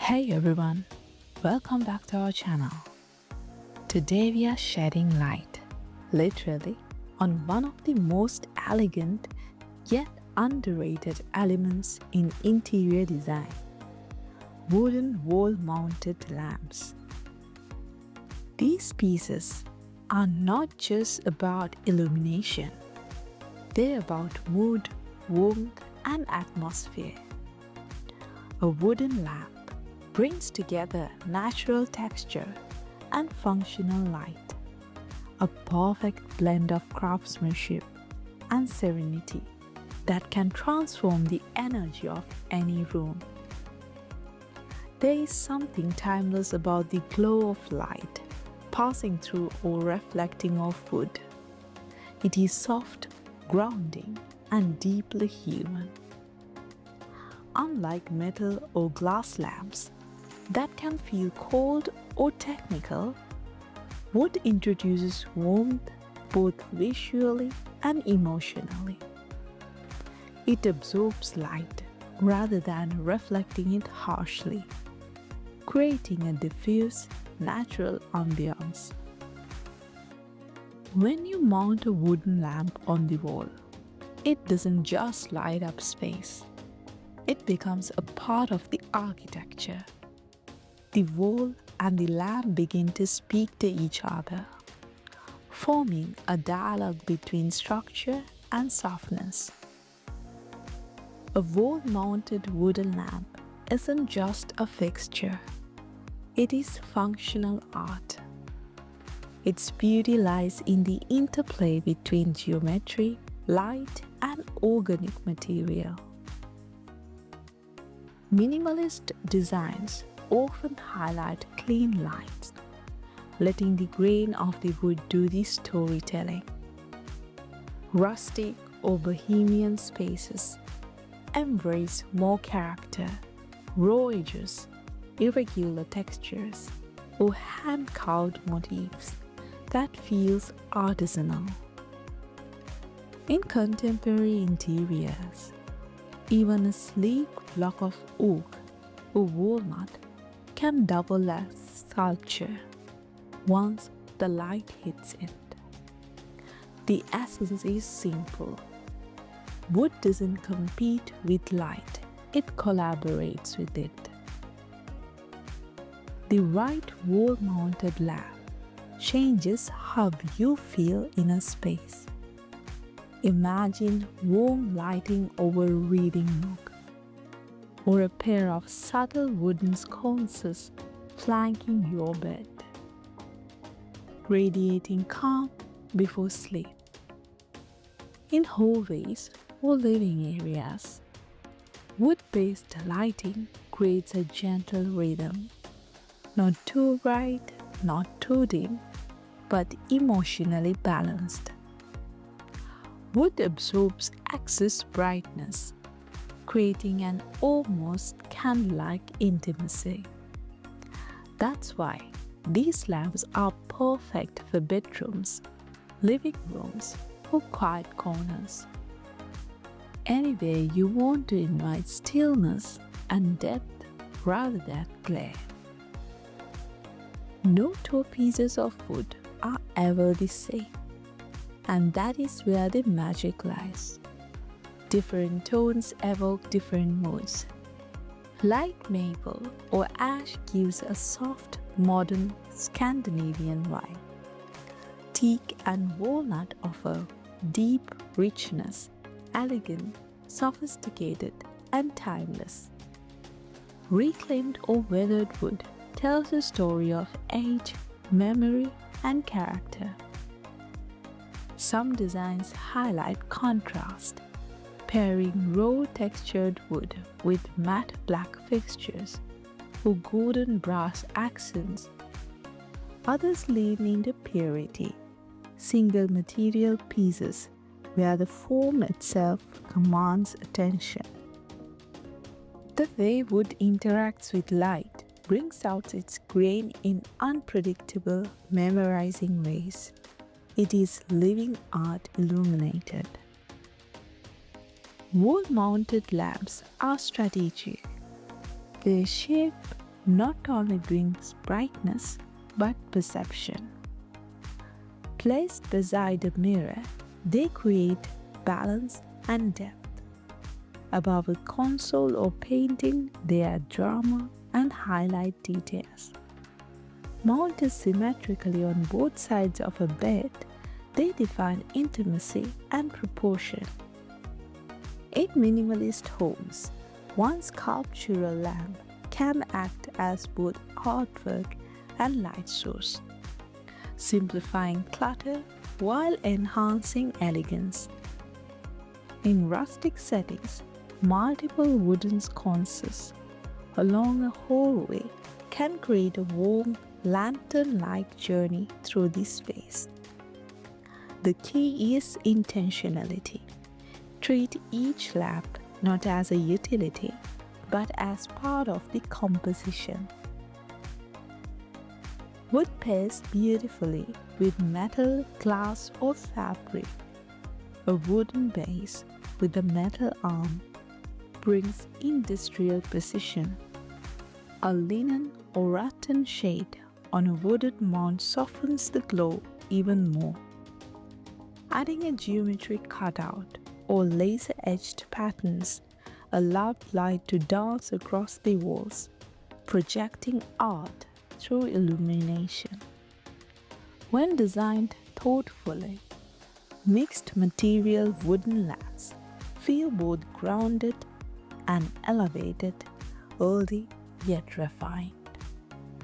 Hey everyone, welcome back to our channel. Today we are shedding light, literally, on one of the most elegant yet underrated elements in interior design: wooden wall-mounted lamps. These pieces are not just about illumination, they're about mood, warmth, and atmosphere. A wooden lamp brings together natural texture and functional light, a perfect blend of craftsmanship and serenity that can transform the energy of any room. There is something timeless about the glow of light passing through or reflecting off wood. It is soft, grounding, and deeply human. Unlike metal or glass lamps that can feel cold or technical, wood introduces warmth both visually and emotionally. It absorbs light rather than reflecting it harshly, creating a diffuse, natural ambiance. When you mount a wooden lamp on the wall, it doesn't just light up space. It becomes a part of the architecture. The wall and the lamp begin to speak to each other, forming a dialogue between structure and softness. A wall-mounted wooden lamp isn't just a fixture, it is functional art. Its beauty lies in the interplay between geometry, light, and organic material. Minimalist designs often highlight clean lines, letting the grain of the wood do the storytelling. Rustic or bohemian spaces embrace more character, raw edges, irregular textures, or hand-carved motifs that feels artisanal. In contemporary interiors, even a sleek block of oak or walnut can double as sculpture once the light hits it. The essence is simple. Wood doesn't compete with light, it collaborates with it. The right wall-mounted lamp changes how you feel in a space. Imagine warm lighting over a reading nook, or a pair of subtle wooden sconces flanking your bed, radiating calm before sleep. In hallways or living areas, wood-based lighting creates a gentle rhythm, not too bright, not too dim, but emotionally balanced. Wood absorbs excess brightness, creating an almost candle-like intimacy. That's why these lamps are perfect for bedrooms, living rooms, or quiet corners. Anywhere you want to invite stillness and depth rather than glare. No two pieces of wood are ever the same, and that is where the magic lies. Different tones evoke different moods. Light maple or ash gives a soft, modern Scandinavian vibe. Teak and walnut offer deep richness, elegant, sophisticated, and timeless. Reclaimed or weathered wood tells a story of age, memory, and character. Some designs highlight contrast, pairing raw textured wood with matte black fixtures or golden brass accents. Others lean into purity, single material pieces where the form itself commands attention. The way wood interacts with light brings out its grain in unpredictable, memorizing ways. It is living art illuminated. Wall-mounted lamps are strategic. Their shape, not only brings brightness but perception. Placed beside a mirror, they create balance and depth. Above a console or painting, they add drama and highlight details. Mounted symmetrically on both sides of a bed, they define intimacy and proportion. In minimalist homes, one sculptural lamp can act as both artwork and light source, simplifying clutter while enhancing elegance. In rustic settings, multiple wooden sconces along a hallway can create a warm, lantern-like journey through the space. The key is intentionality. Treat each lamp not as a utility, but as part of the composition. Wood pairs beautifully with metal, glass, or fabric. A wooden base with a metal arm brings industrial precision. A linen or rattan shade on a wooden mount softens the glow even more. Adding a geometric cutout or laser-etched patterns allow light to dance across the walls, projecting art through illumination. When designed thoughtfully, mixed material wooden lamps feel both grounded and elevated, earthy yet refined.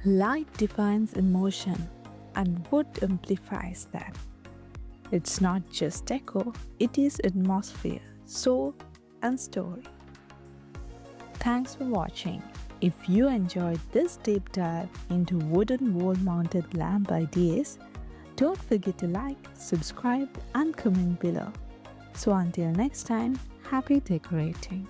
Light defines emotion, and wood amplifies that. It's not just decor, it is atmosphere, soul, and story. Thanks for watching. If you enjoyed this deep dive into wooden wall-mounted lamp ideas, don't forget to like, subscribe, and comment below. So until next time, happy decorating.